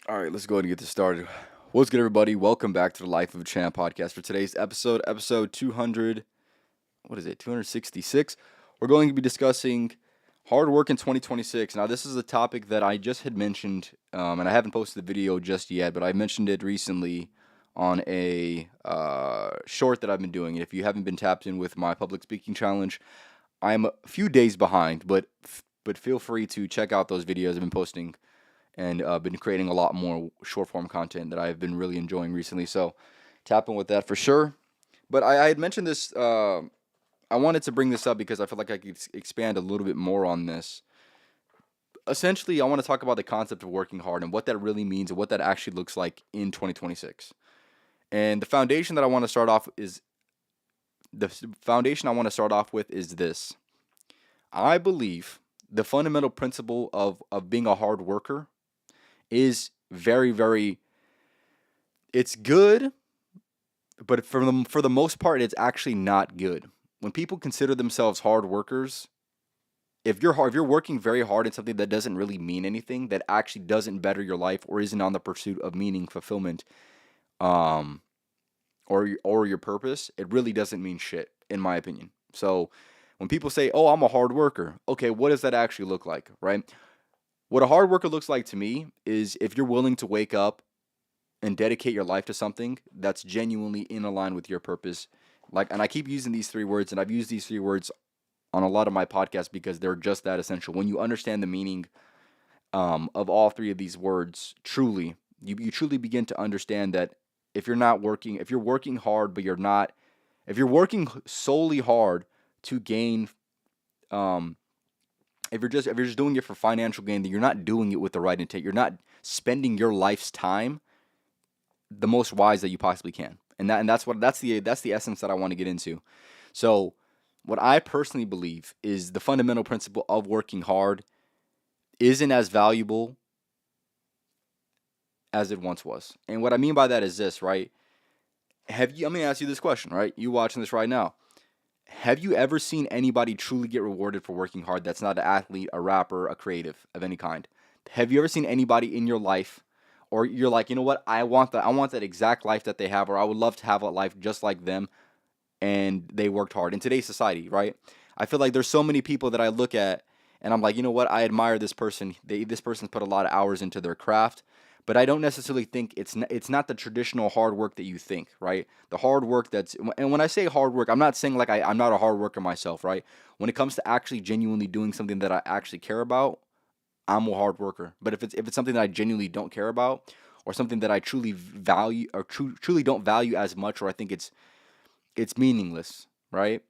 All right, let's go ahead and get this started. What's good, everybody? Welcome back to the Life of a Champ podcast for today's episode 200. What is it? 266. We're going to be discussing hard work in 2026. Now, this is a topic that I just had mentioned, and I haven't posted the video just yet, but I mentioned it recently on a short that I've been doing. And if you haven't been tapped in with my public speaking challenge, I'm a few days behind, but feel free to check out those videos I've been posting and been creating a lot more short form content that I've been really enjoying recently. So tap in with that for sure. But I had mentioned this. I wanted to bring this up because I feel like I could expand a little bit more on this. Essentially, I want to talk about the concept of working hard and what that really means and what that actually looks like in 2026. And the foundation that I want to start off is the foundation I want to start off with is this. I believe the fundamental principle of being a hard worker is very, very, it's good, but for the most part, it's actually not good. When people consider themselves hard workers, if you're working very hard at something that doesn't really mean anything, that actually doesn't better your life or isn't on the pursuit of meaning, fulfillment, um, or your purpose, it really doesn't mean shit, in my opinion. So when people say, "Oh, I'm a hard worker," okay, what does that actually look like, right? What a hard worker looks like to me is if you're willing to wake up and dedicate your life to something that's genuinely in line with your purpose. Like, and I keep using these three words, and I've used these three words on a lot of my podcasts because they're just that essential. When you understand the meaning of all three of these words, truly, you truly begin to understand that if you're working hard, but you're not, if you're working solely hard to gain, um, if you're just doing it for financial gain, then you're not doing it with the right intent. You're not spending your life's time the most wise that you possibly can. That's the essence that I want to get into. So, what I personally believe is the fundamental principle of working hard isn't as valuable as it once was. And what I mean by that is this, right? I'm going to ask you this question, right? You watching this right now. Have you ever seen anybody truly get rewarded for working hard that's not an athlete, a rapper, a creative of any kind? Have you ever seen anybody in your life or you're like, you know what, I want that exact life that they have, or I would love to have a life just like them, and they worked hard in today's society, right? I feel like there's so many people that I look at and I'm like, you know what, I admire this person. This person's put a lot of hours into their craft, but I don't necessarily think it's not the traditional hard work that you think, right? The hard work and when I say hard work, I'm not saying like I'm not a hard worker myself, right? When it comes to actually genuinely doing something that I actually care about, I'm a hard worker. But if it's something that I genuinely don't care about, or something that I truly value or truly don't value as much, or I think it's meaningless, right?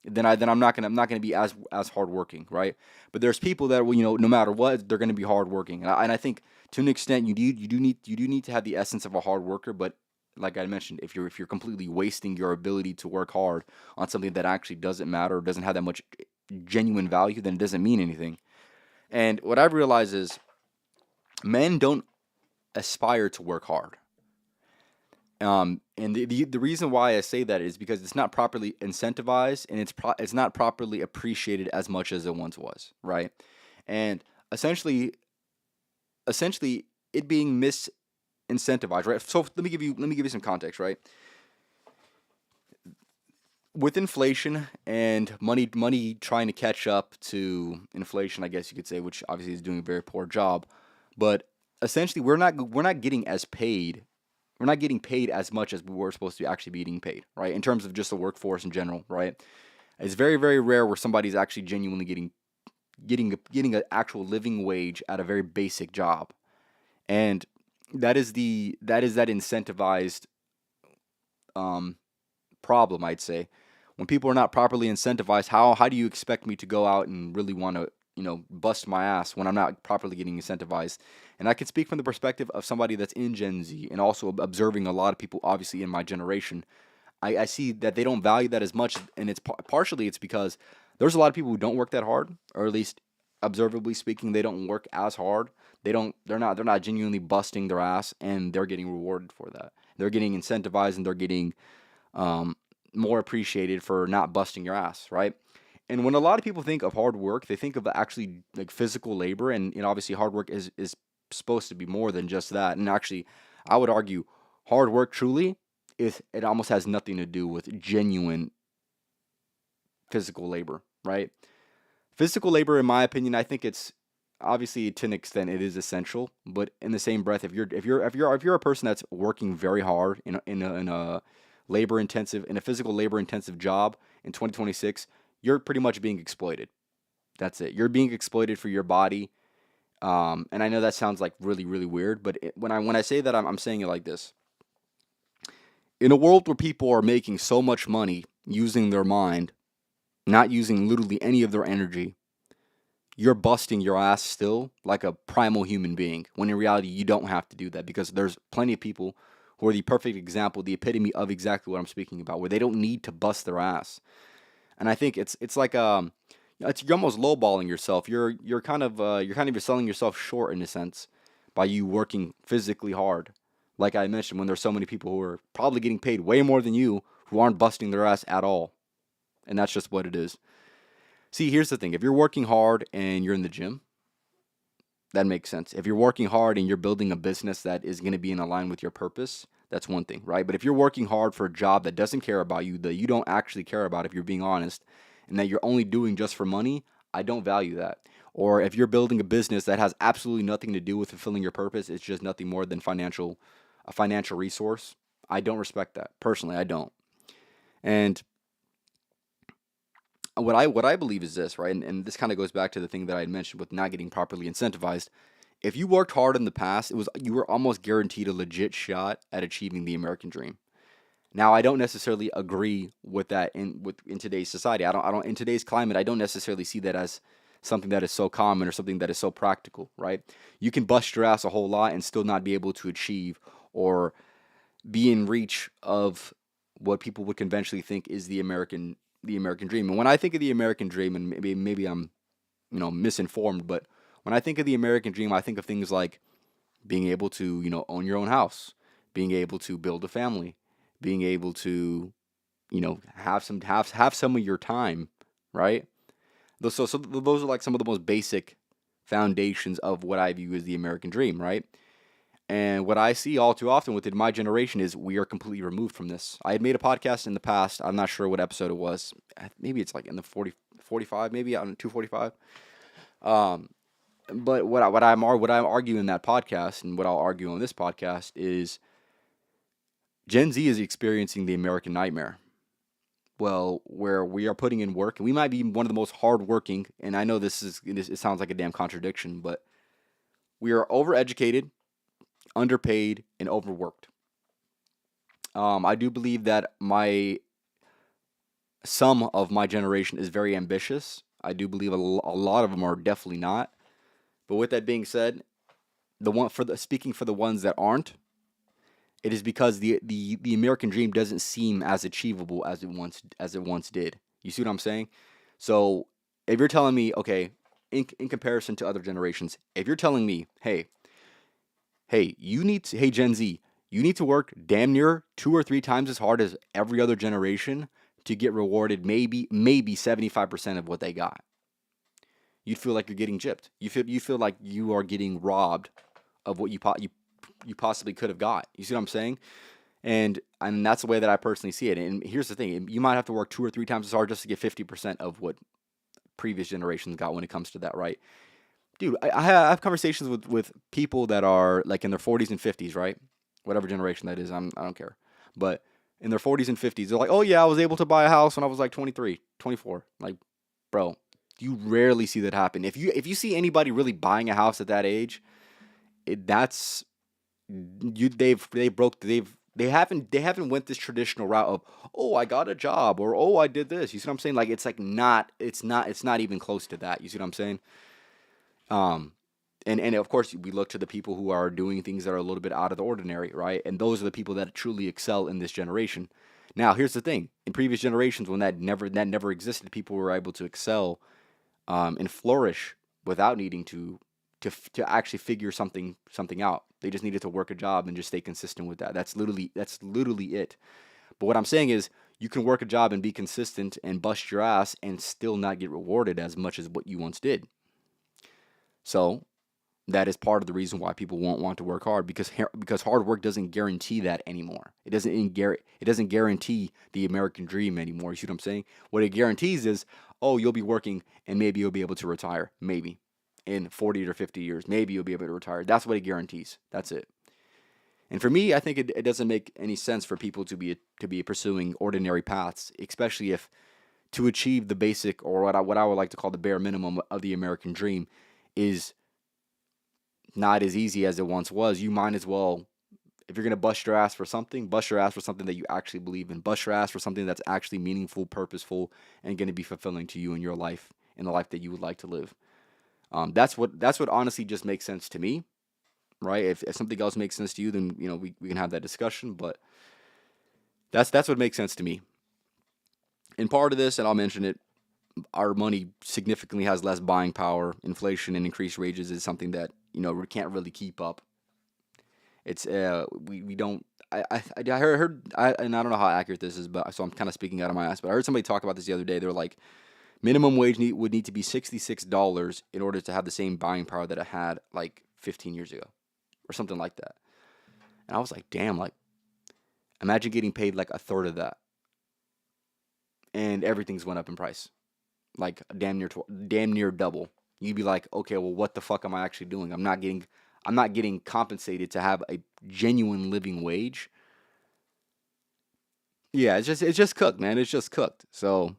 Then I'm not gonna be as hardworking, right? But there's people that will, no matter what, they're gonna be hardworking, and I think to an extent you do need to have the essence of a hard worker, but like I mentioned, if you're completely wasting your ability to work hard on something that actually doesn't matter or doesn't have that much genuine value, then it doesn't mean anything. And what I've realized is men don't aspire to work hard. And the reason why I say that is because it's not properly incentivized and it's not properly appreciated as much as it once was, right? And essentially, essentially, it being misincentivized, right? So let me give you some context, right? With inflation and money trying to catch up to inflation, I guess you could say, which obviously is doing a very poor job, but essentially we're not getting as paid. We're not getting paid as much as we were supposed to actually be getting paid, right? In terms of just the workforce in general, right? It's very, very rare where somebody's actually genuinely getting an actual living wage at a very basic job. And that incentivized um problem, I'd say. When people are not properly incentivized, how do you expect me to go out and really want to, bust my ass when I'm not properly getting incentivized? And I can speak from the perspective of somebody that's in Gen Z and also observing a lot of people, obviously in my generation. I see that they don't value that as much, and partially it's because there's a lot of people who don't work that hard, or at least observably speaking, they don't work as hard. They're not genuinely busting their ass, and they're getting rewarded for that. They're getting incentivized, and they're getting um, more appreciated for not busting your ass, right? And when a lot of people think of hard work, they think of actually like physical labor, and obviously hard work is supposed to be more than just that. And actually, I would argue hard work truly is it almost has nothing to do with genuine physical labor, right? Physical labor, in my opinion, I think it's obviously to an extent it is essential, but in the same breath, if you're a person that's working very hard in a labor intensive in a physical labor intensive job in 2026, you're pretty much being exploited. That's it. You're being exploited for your body. And I know that sounds like really, really weird, but when I say that, I'm saying it like this: in a world where people are making so much money using their mind, not using literally any of their energy, you're busting your ass still like a primal human being. When in reality, you don't have to do that because there's plenty of people who are the perfect example, the epitome of exactly what I'm speaking about, where they don't need to bust their ass. And I think it's like you're almost lowballing yourself. You're selling yourself short in a sense by you working physically hard. Like I mentioned, when there's so many people who are probably getting paid way more than you who aren't busting their ass at all, and that's just what it is. See, here's the thing: if you're working hard and you're in the gym, that makes sense. If you're working hard and you're building a business that is going to be in line with your purpose, that's one thing, right? But if you're working hard for a job that doesn't care about you, that you don't actually care about, if you're being honest, and that you're only doing just for money, I don't value that. Or if you're building a business that has absolutely nothing to do with fulfilling your purpose, it's just nothing more than a financial resource, I don't respect that. Personally, I don't. And what I believe is this, right? And this kind of goes back to the thing that I had mentioned with not getting properly incentivized. If you worked hard in the past, you were almost guaranteed a legit shot at achieving the American dream. Now, I don't necessarily agree with that in today's society. I don't in today's climate, I don't necessarily see that as something that is so common or something that is so practical, right? You can bust your ass a whole lot and still not be able to achieve or be in reach of what people would conventionally think is the American dream. And when I think of the American dream, and maybe I'm misinformed, but when I think of the American dream, I think of things like being able to own your own house, being able to build a family, being able to have some of your time, right? So those are like some of the most basic foundations of what I view as the American dream, right? And what I see all too often within my generation is we are completely removed from this. I had made a podcast in the past. I'm not sure what episode it was. Maybe it's like in the 45, maybe on 245. Um, but what I'm arguing in that podcast and what I'll argue on this podcast is Gen Z is experiencing the American nightmare. Well, where we are putting in work, and we might be one of the most hardworking. And I know it sounds like a damn contradiction, but we are overeducated, underpaid, and overworked. I do believe that some of my generation is very ambitious. I do believe a lot of them are definitely not. But with that being said, speaking for the ones that aren't, it is because the American dream doesn't seem as achievable as it once did. You see what I'm saying? So if you're telling me, okay, in comparison to other generations, if you're telling me, hey Gen Z, you need to work damn near 2 or 3 times as hard as every other generation to get rewarded maybe 75% of what they got. You'd feel like you're getting gypped. You feel like you are getting robbed of what you possibly could have got. You see what I'm saying? And that's the way that I personally see it. And here's the thing: you might have to work 2 or 3 times as hard just to get 50% of what previous generations got when it comes to that, right? Dude, I have conversations with people that are like in their 40s and 50s, right? Whatever generation that is, I don't care. But in their 40s and 50s, they're like, oh yeah, I was able to buy a house when I was like 23, 24. Like, bro, you rarely see that happen. If you see anybody really buying a house at that age, that's you they haven't went this traditional route of, oh, I got a job, or oh, I did this. You see what I'm saying? Like, it's like it's not even close to that. You see what I'm saying? Um, and of course we look to the people who are doing things that are a little bit out of the ordinary, right? And those are the people that truly excel in this generation. Now, here's the thing: in previous generations, when that never existed, people were able to excel and flourish without needing to actually figure something out. They just needed to work a job and just stay consistent with that. That's literally it. But what I'm saying is, you can work a job and be consistent and bust your ass and still not get rewarded as much as what you once did. So That is part of the reason why people won't want to work hard, because hard work doesn't guarantee that anymore. It doesn't guarantee the American dream anymore. You see what I'm saying? What it guarantees is, oh, you'll be working and maybe you'll be able to retire. Maybe in 40 or 50 years, maybe you'll be able to retire. That's what it guarantees. That's it. And for me, I think it doesn't make any sense for people to be pursuing ordinary paths, especially if to achieve the basic, or what I would like to call the bare minimum of the American dream, is not as easy as it once was. You might as well, if you're gonna bust your ass for something that you actually believe in. Bust your ass for something that's actually meaningful, purposeful, and gonna be fulfilling to you in your life, in the life that you would like to live. That's what honestly just makes sense to me, right? If something else makes sense to you, then we can have that discussion. But that's what makes sense to me. And part of this, and I'll mention it, our money significantly has less buying power. Inflation and increased wages is something that we can't really keep up. It's we don't. I heard and I don't know how accurate this is, but so I'm kind of speaking out of my ass. But I heard somebody talk about this the other day. They're like, minimum wage would need to be $66 in order to have the same buying power that it had like 15 years ago, or something like that. And I was like, damn, like imagine getting paid like a third of that, and everything's went up in price, like damn near double. You'd be like, okay, well, what the fuck am I actually doing? I'm not getting compensated to have a genuine living wage. Yeah, it's just cooked, man. It's just cooked. So,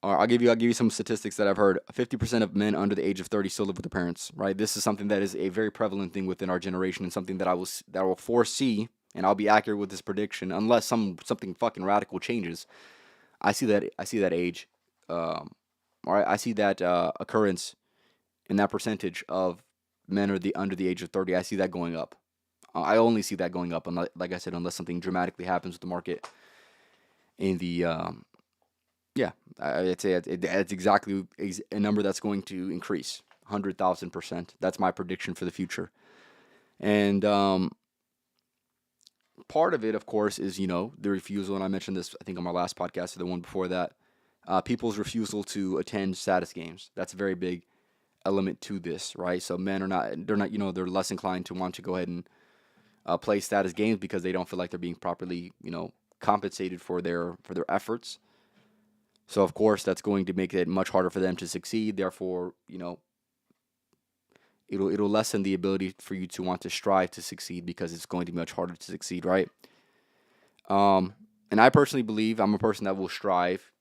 I'll give you some statistics that I've heard. 50% of men under the age of 30 still live with their parents, right? This is something that is a very prevalent thing within our generation, and something that I will foresee, and I'll be accurate with this prediction unless something fucking radical changes. I see that age, all right, I see that occurrence in that percentage of men under the age of 30. I see that going up. I only see that going up, unless, like I said, unless something dramatically happens with the market. In the Yeah, I'd say it's exactly a number that's going to increase 100,000%. That's my prediction for the future. And part of it, of course, is the refusal. And I mentioned this, I think, on my last podcast or the one before that. People's refusal to attend status games. That's a very big element to this, right? So men they're not, they're less inclined to want to go ahead and play status games because they don't feel like they're being properly, compensated for their efforts. So of course that's going to make it much harder for them to succeed. Therefore, it'll lessen the ability for you to want to strive to succeed, because it's going to be much harder to succeed, right? And I personally believe I'm a person that will strive,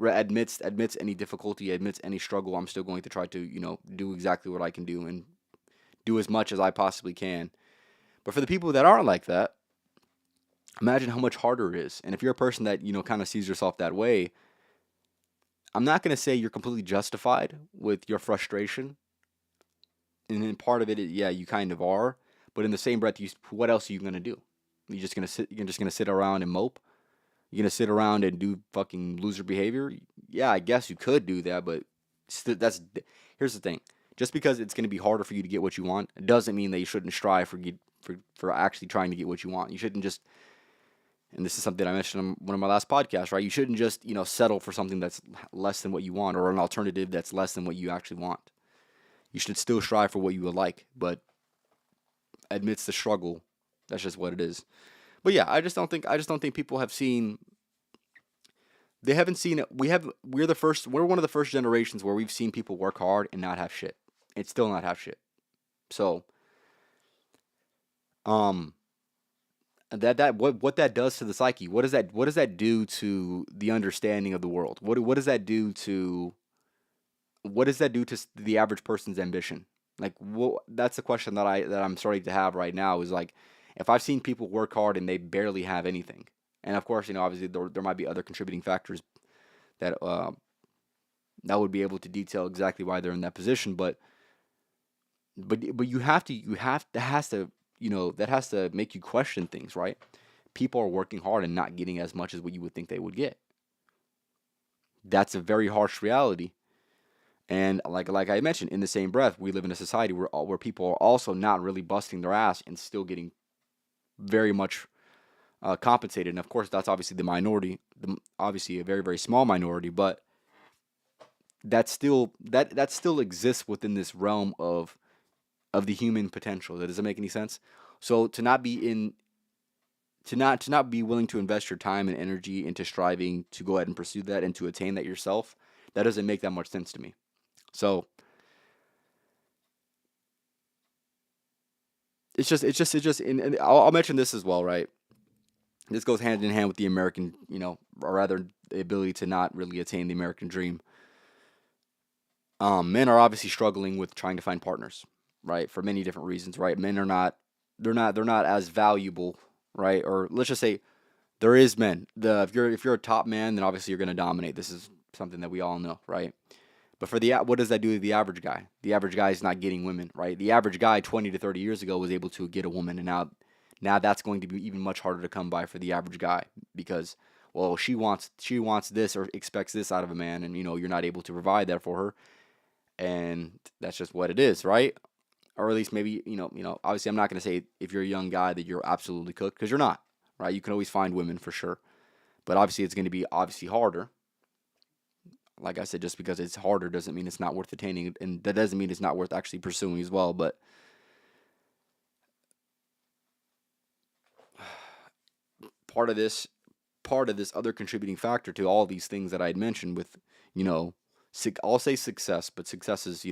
admits any difficulty, admits any struggle. I'm still going to try to do exactly what I can do and do as much as I possibly can. But for the people that aren't like that, imagine how much harder it is. And if you're a person that kind of sees yourself that way, I'm not going to say you're completely justified with your frustration. And then part of it, yeah, you kind of are. But in the same breath, what else are you going to do? You're just going to sit. You're just going to sit around and mope. You're going to sit around and do fucking loser behavior. Yeah, I guess you could do that, but here's the thing. Just because it's going to be harder for you to get what you want, it doesn't mean that you shouldn't strive for actually trying to get what you want. You shouldn't just, and this is something I mentioned on one of my last podcasts, right? You shouldn't just, settle for something that's less than what you want, or an alternative that's less than what you actually want. You should still strive for what you would like, but amidst the struggle, that's just what it is. But yeah, I just don't think people have seen. They haven't seen it. We're one of the first generations where we've seen people work hard and not have shit. It's still not have shit. So, um, what that does to the psyche? What does that do to the understanding of the world? What does that do to the average person's ambition? Like, that's the question that I'm starting to have right now. Is like, if I've seen people work hard and they barely have anything, and of course, obviously there might be other contributing factors that that would be able to detail exactly why they're in that position, but that has to make you question things, right? People are working hard and not getting as much as what you would think they would get. That's a very harsh reality. And like I mentioned, in the same breath, we live in a society where people are also not really busting their ass and still getting very much compensated. And of course, that's obviously the minority, obviously a very, very small minority. But that still exists within this realm of the human potential. Does that make any sense? So to not be willing to invest your time and energy into striving to go ahead and pursue that and to attain that yourself, that doesn't make that much sense to me. So and I'll mention this as well, right? This goes hand in hand with the American, or rather the ability to not really attain the American dream. Men are obviously struggling with trying to find partners, right? For many different reasons, right? Men are not, they're not as valuable, right? Or let's just say there is men. If you're a top man, then obviously you're going to dominate. This is something that we all know, right? But what does that do to the average guy? The average guy is not getting women, right? The average guy 20 to 30 years ago was able to get a woman, and now that's going to be even much harder to come by for the average guy because well, she wants this or expects this out of a man, and you're not able to provide that for her, and that's just what it is, right? Or at least maybe obviously I'm not going to say if you're a young guy that you're absolutely cooked because you're not, right? You can always find women for sure, but obviously it's going to be obviously harder. Like I said, just because it's harder doesn't mean it's not worth attaining, and that doesn't mean it's not worth actually pursuing as well. But part of this, part of this other contributing factor to all these things that I had mentioned with, you know, I'll say success, but success is,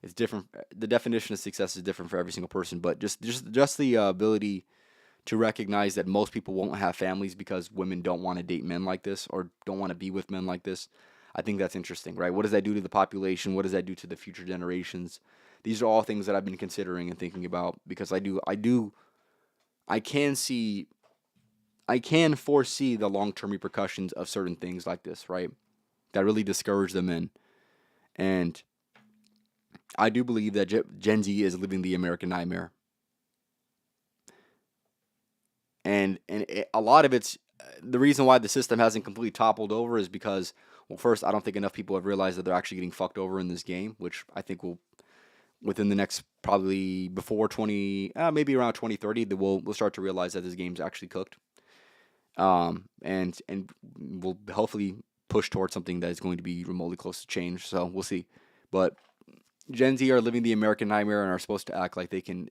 it's different. The definition of success is different for every single person. But just the ability to recognize that most people won't have families because women don't want to date men like this or don't want to be with men like this. I think that's interesting, right? What does that do to the population? What does that do to the future generations? These are all things that I've been considering and thinking about because I can see, I can foresee the long term repercussions of certain things like this, right? That really discourage the men. And I do believe that Gen Z is living the American nightmare. A lot of it's the reason why the system hasn't completely toppled over is because, well, first, I don't think enough people have realized that they're actually getting fucked over in this game, which I think will within the next probably before 20, maybe around 2030, that we'll start to realize that this game's actually cooked. And we'll hopefully push towards something that is going to be remotely close to change. So we'll see. But Gen Z are living the American nightmare and are supposed to act like they can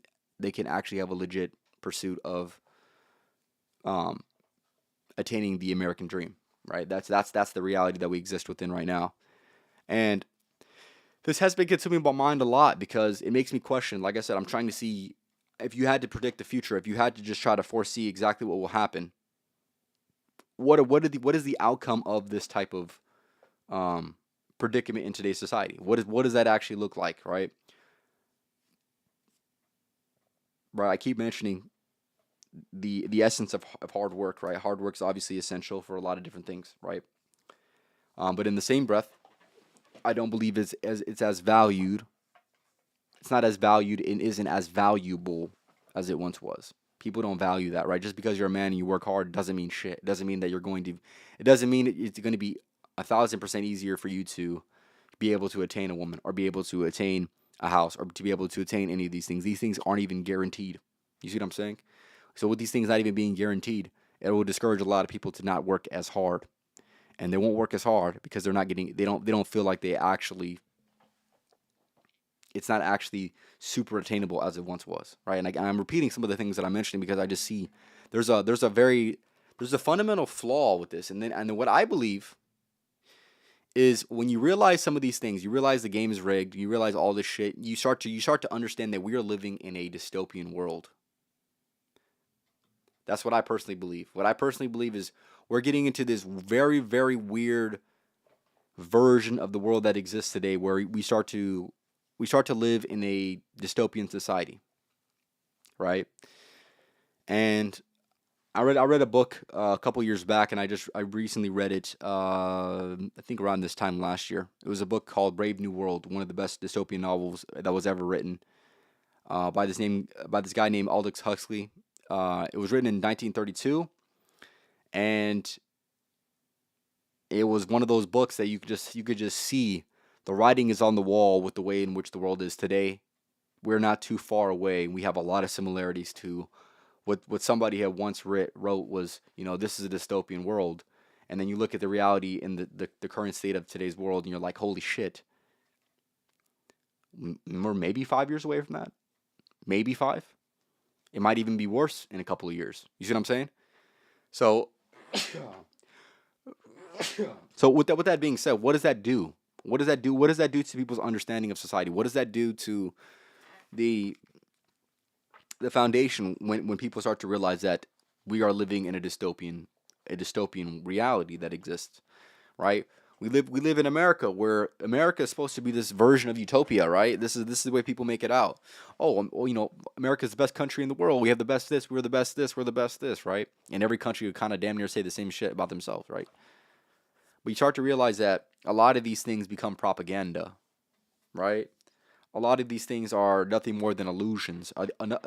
actually have a legit pursuit of um, attaining the American dream. Right? That's the reality that we exist within right now. And this has been consuming my mind a lot because it makes me question. Like I said, I'm trying to see if you had to predict the future, if you had to just try to foresee exactly what will happen. What is the outcome of this type of um, predicament in today's society? What does that actually look like, right? Right. I keep mentioning the essence of hard work, right? Hard work is obviously essential for a lot of different things, right? But in the same breath, I don't believe it's as valued. It's not as valued and isn't as valuable as it once was. People don't value that, right? Just because you're a man and you work hard doesn't mean shit. It doesn't mean that you're going to. It doesn't mean it's going to be 1,000% easier for you to be able to attain a woman or be able to attain a house or to be able to attain any of these things. These things aren't even guaranteed. You see what I'm saying? So with these things not even being guaranteed, it will discourage a lot of people to not work as hard, and they won't work as hard because they're not getting. They don't feel like they actually. It's not actually super attainable as it once was, right? And I'm repeating some of the things that I'm mentioning because I just see there's a fundamental flaw with this, and then what I believe is when you realize some of these things, you realize the game is rigged, you realize all this shit, you start to understand that we are living in a dystopian world. That's what I personally believe. What I personally believe is we're getting into this very, very weird version of the world that exists today where we start to live in a dystopian society, right? And I read a book a couple years back, and I recently read it. I think around this time last year. It was a book called Brave New World, one of the best dystopian novels that was ever written. By this guy named Aldous Huxley. It was written in 1932, and it was one of those books that you could just see the writing is on the wall with the way in which the world is today. We're not too far away. We have a lot of similarities to what somebody had once wrote was, this is a dystopian world. and then you look at the reality in the current state of today's world, and you're like, holy shit, we're maybe 5 years away from that. Maybe five. It might even be worse in a couple of years. You see what I'm saying? So, with that being said, what does that do? What does that do? What does that do to people's understanding of society? What does that do to the foundation when people start to realize that we are living in a dystopian reality that exists, right? We live in America, where America is supposed to be this version of utopia, right? This is the way people make it out. Oh, well, America's the best country in the world. We have the best this. We're the best this. We're the best this, right? And every country would kind of damn near say the same shit about themselves, right? But you start to realize that a lot of these things become propaganda, right? A lot of these things are nothing more than illusions.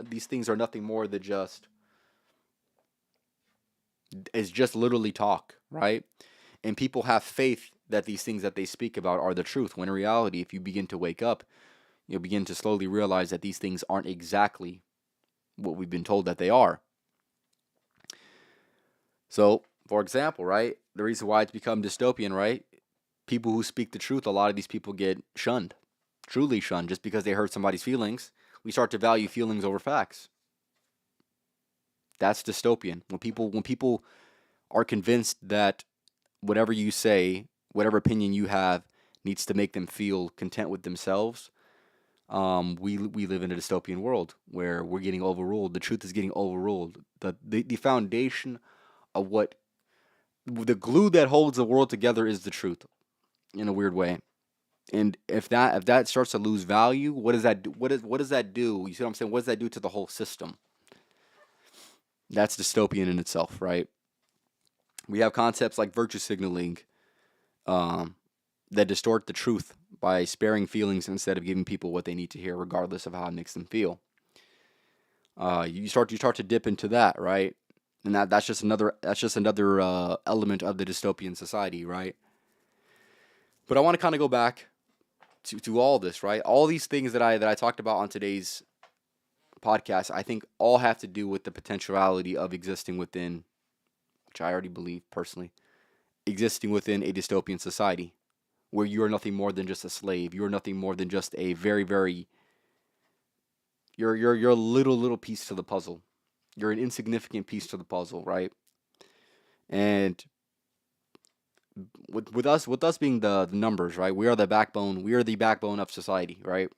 These things are nothing more than just literally talk, right? And people have faith that these things that they speak about are the truth, when in reality, if you begin to wake up, you'll begin to slowly realize that these things aren't exactly what we've been told that they are. So, for example, right, the reason why it's become dystopian, right? People who speak the truth, a lot of these people get shunned, truly shunned, just because they hurt somebody's feelings. We start to value feelings over facts. That's dystopian. When people are convinced that whatever you say, whatever opinion you have, needs to make them feel content with themselves, we live in a dystopian world where we're getting overruled. The truth is getting overruled. The foundation of the glue that holds the world together is the truth, in a weird way. And if that starts to lose value, what does that do? What does that do? You see what I'm saying? What does that do to the whole system? That's dystopian in itself, right? We have concepts like virtue signaling, that distort the truth by sparing feelings instead of giving people what they need to hear, regardless of how it makes them feel. You start to dip into that, right? And that's just another element of the dystopian society, right? But I want to kind of go back to all this, right? All these things that I talked about on today's podcast, I think all have to do with the potentiality of existing within, which I already believe personally, existing within a dystopian society where you are nothing more than just a slave. You are nothing more than just a very, very, you're a little piece to the puzzle. You're an insignificant piece to the puzzle, right? And with us being the numbers, right? We are the backbone. We are the backbone of society, right?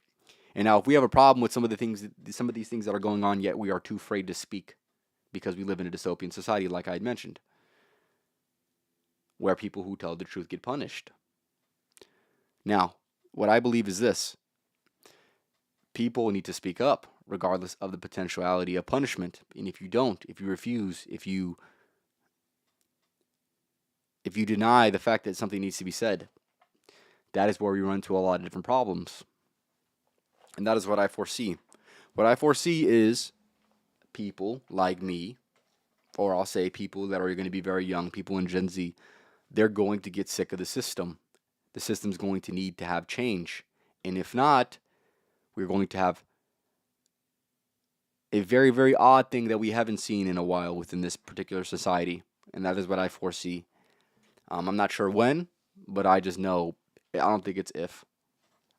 And now, if we have a problem with some of these things that are going on, yet we are too afraid to speak because we live in a dystopian society, like I had mentioned, where people who tell the truth get punished. Now, what I believe is this: people need to speak up, regardless of the potentiality of punishment. And if you don't, if you refuse, if you deny the fact that something needs to be said, that is where we run into a lot of different problems. And that is what I foresee. What I foresee is people like me, or I'll say people that are going to be very young, people in Gen Z, they're going to get sick of the system. The system's going to need to have change. And if not, we're going to have a very, very odd thing that we haven't seen in a while within this particular society. And that is what I foresee. I'm not sure when, but I just know. I don't think it's if.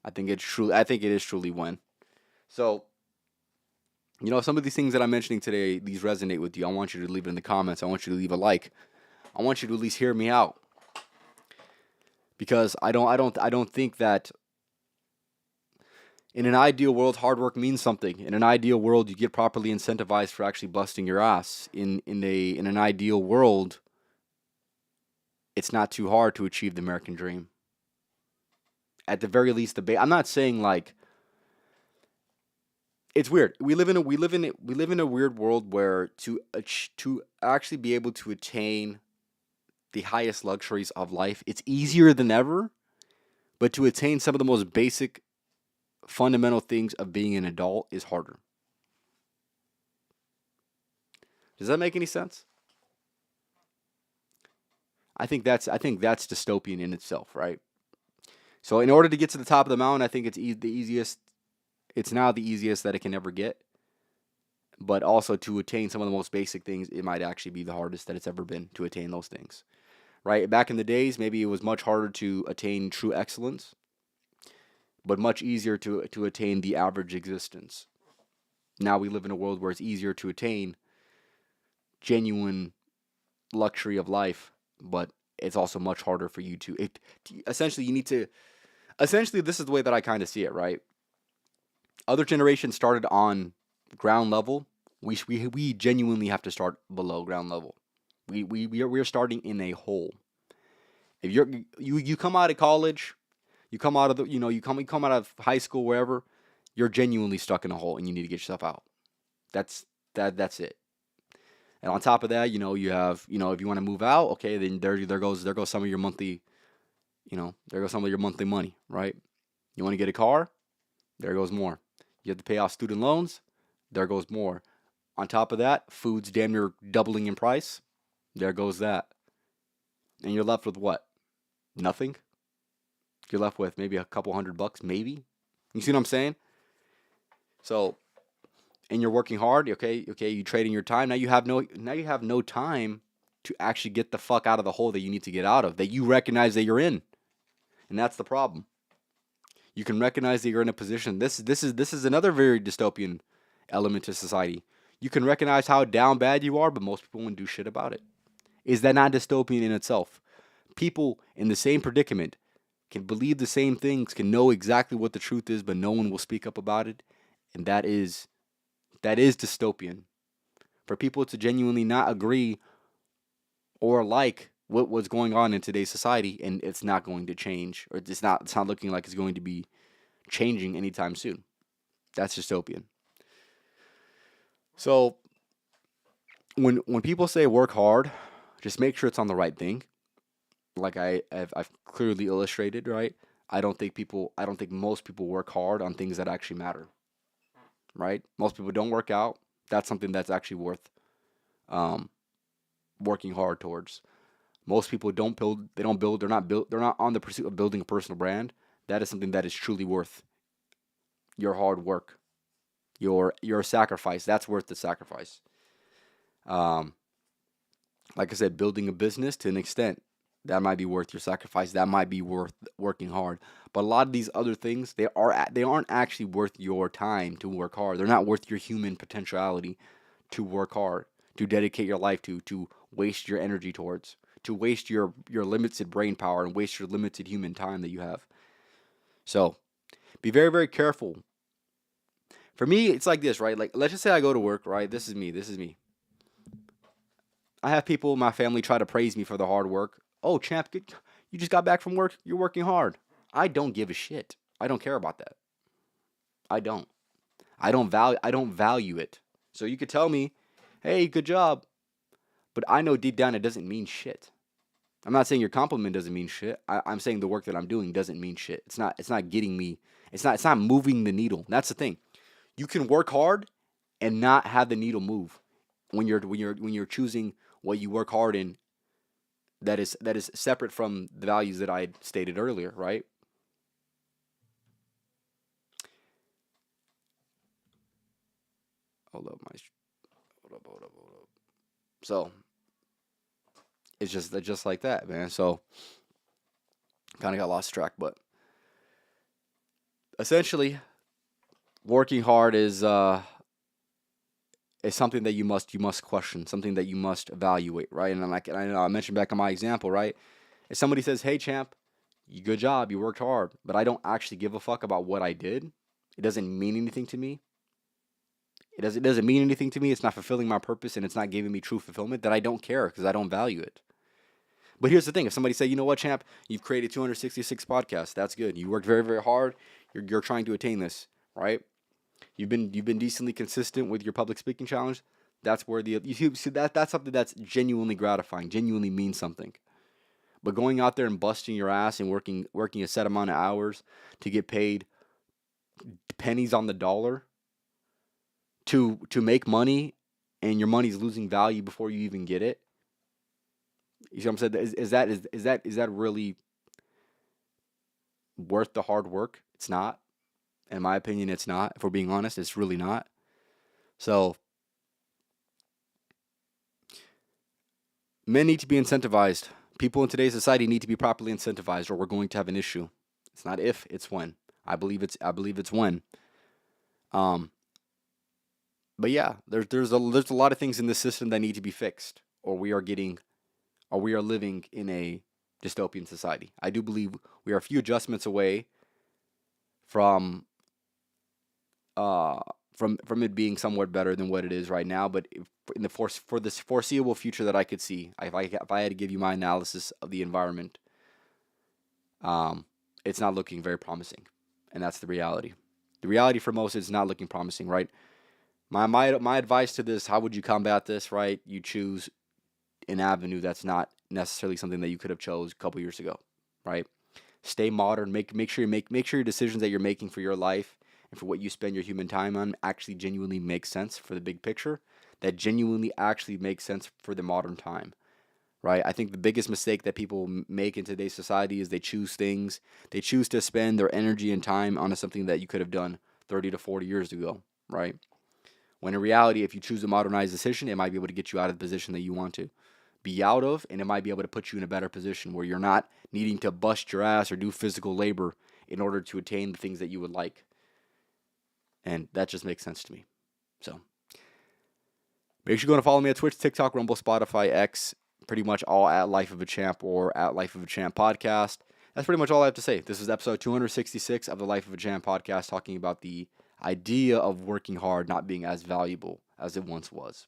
I think it is truly when. So, some of these things that I'm mentioning today, these resonate with you. I want you to leave it in the comments. I want you to leave a like. I want you to at least hear me out. Because I don't think that in an ideal world, hard work means something. In an ideal world, you get properly incentivized for actually busting your ass. In an ideal world, it's not too hard to achieve the American dream. At the very least, I'm not saying like it's weird. We live in a weird world where to actually be able to attain the highest luxuries of life, it's easier than ever. But to attain some of the most basic, fundamental things of being an adult is harder. Does that make any sense? I think that's dystopian in itself, right? So in order to get to the top of the mountain, I think it's the easiest. It's now the easiest that it can ever get. But also to attain some of the most basic things, it might actually be the hardest that it's ever been to attain those things, right? Back in the days, maybe it was much harder to attain true excellence, but much easier to attain the average existence. Now we live in a world where it's easier to attain genuine luxury of life, but it's also much harder for you essentially, you need to, essentially, this is the way that I kind of see it, right? Other generations started on ground level. We genuinely have to start below ground level. We are starting in a hole. If you come out of college, you come out of the you come out of high school, wherever, you're genuinely stuck in a hole and you need to get yourself out. That's it. And on top of that, you have, if you want to move out, okay, then there goes some of your monthly, there goes some of your monthly money, right? You want to get a car, there goes more. You have to pay off student loans, there goes more. On top of that, food's damn near doubling in price, there goes that. And you're left with what? Nothing? You're left with maybe a couple $100, maybe. You see what I'm saying? So, and you're working hard, okay, you trading your time. Now you have no time to actually get the fuck out of the hole that you need to get out of, that you recognize that you're in. And that's the problem. You can recognize that you're in a position. This is another very dystopian element to society. You can recognize how down bad you are, but most people won't do shit about it. Is that not dystopian in itself? People in the same predicament can believe the same things, can know exactly what the truth is, but no one will speak up about it. And that is dystopian. For people to genuinely not agree or like what was going on in today's society, and it's not going to change, or it's not looking like it's going to be changing anytime soon. That's dystopian. So when people say work hard, just make sure it's on the right thing. Like I've clearly illustrated, right? I don't think most people work hard on things that actually matter, right? Most people don't work out. That's something that's actually worth working hard towards. Most people don't build. They don't build. They're not built. They're not on the pursuit of building a personal brand. That is something that is truly worth your hard work, your sacrifice. That's worth the sacrifice. Um, like I said, building a business to an extent, that might be worth your sacrifice. That might be worth working hard. But a lot of these other things, they aren't actually worth your time to work hard. They're not worth your human potentiality to work hard, to dedicate your life to waste your energy towards, to waste your limited brain power and waste your limited human time that you have. So be very, very careful. For me, it's like this, right? Like, let's just say I go to work, right? This is me. I have people in my family try to praise me for the hard work. Oh, champ, you just got back from work. You're working hard. I don't give a shit. I don't care about that. I don't. I don't value it. So you could tell me, hey, good job. But I know deep down it doesn't mean shit. I'm not saying your compliment doesn't mean shit. I'm saying the work that I'm doing doesn't mean shit. It's not getting me. It's not moving the needle. That's the thing. You can work hard and not have the needle move when you're choosing what you work hard in. That is separate from the values that I stated earlier, right? Hold up. So it's just like that, man. So kind of got lost track, but essentially, working hard is something that you must question, something that you must evaluate, right? And I know I mentioned back on my example, right? If somebody says, "Hey, champ, good job, you worked hard," but I don't actually give a fuck about what I did, it doesn't mean anything to me. It doesn't mean anything to me. It's not fulfilling my purpose, and it's not giving me true fulfillment. That I don't care because I don't value it. But here's the thing: if somebody say, "You know what, champ? You've created 266 podcasts. That's good. You worked very, very hard. You're trying to attain this, right? You've been decently consistent with your public speaking challenge." That's where you see that's something that's genuinely gratifying, genuinely means something. But going out there and busting your ass and working a set amount of hours to get paid pennies on the dollar to make money, and your money's losing value before you even get it. You see what I'm saying? Is that really worth the hard work? It's not. In my opinion, it's not. If we're being honest, it's really not. So men need to be incentivized People in today's society need to be properly incentivized, or we're going to have an issue. It's not if, it's when. I believe it's when. Um, but yeah, there's a lot of things in the system that need to be fixed, or we are living in a dystopian society. I do believe we are a few adjustments away from uh from it being somewhat better than what it is right now. But in the for this foreseeable future that I could see, if I had to give you my analysis of the environment, um, it's not looking very promising, and that's the reality. The reality for most is not looking promising, right? My advice to this: how would you combat this? Right, you choose an avenue that's not necessarily something that you could have chose a couple years ago, right? Stay modern. Make sure your decisions that you're making for your life and for what you spend your human time on actually genuinely make sense for the big picture. That genuinely actually makes sense for the modern time, right? I think the biggest mistake that people make in today's society is they choose to spend their energy and time on something that you could have done 30 to 40 years ago, right? When in reality, if you choose a modernized decision, it might be able to get you out of the position that you want to be out of, and it might be able to put you in a better position where you're not needing to bust your ass or do physical labor in order to attain the things that you would like. And that just makes sense to me. So make sure you go and follow me at Twitch, TikTok, Rumble, Spotify, X, pretty much all at Life of a Champ or at Life of a Champ podcast. That's pretty much all I have to say. This is episode 266 of the Life of a Champ podcast, talking about the idea of working hard not being as valuable as it once was.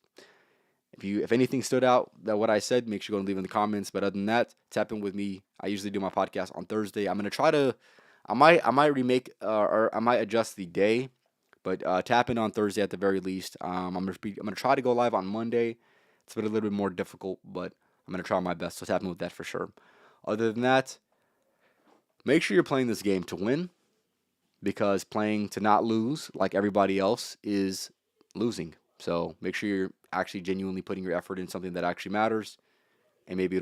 If anything stood out that what I said, make sure you go and leave in the comments. But other than that, tap in with me. I usually do my podcast on Thursday. I'm gonna try to, I might remake or I might adjust the day, but tap in on Thursday at the very least. I'm gonna try to go live on Monday. It's been a little bit more difficult, but I'm gonna try my best. So tap in with that for sure. Other than that, make sure you're playing this game to win, because playing to not lose like everybody else is losing. So make sure you're actually genuinely putting your effort in something that actually matters, and maybe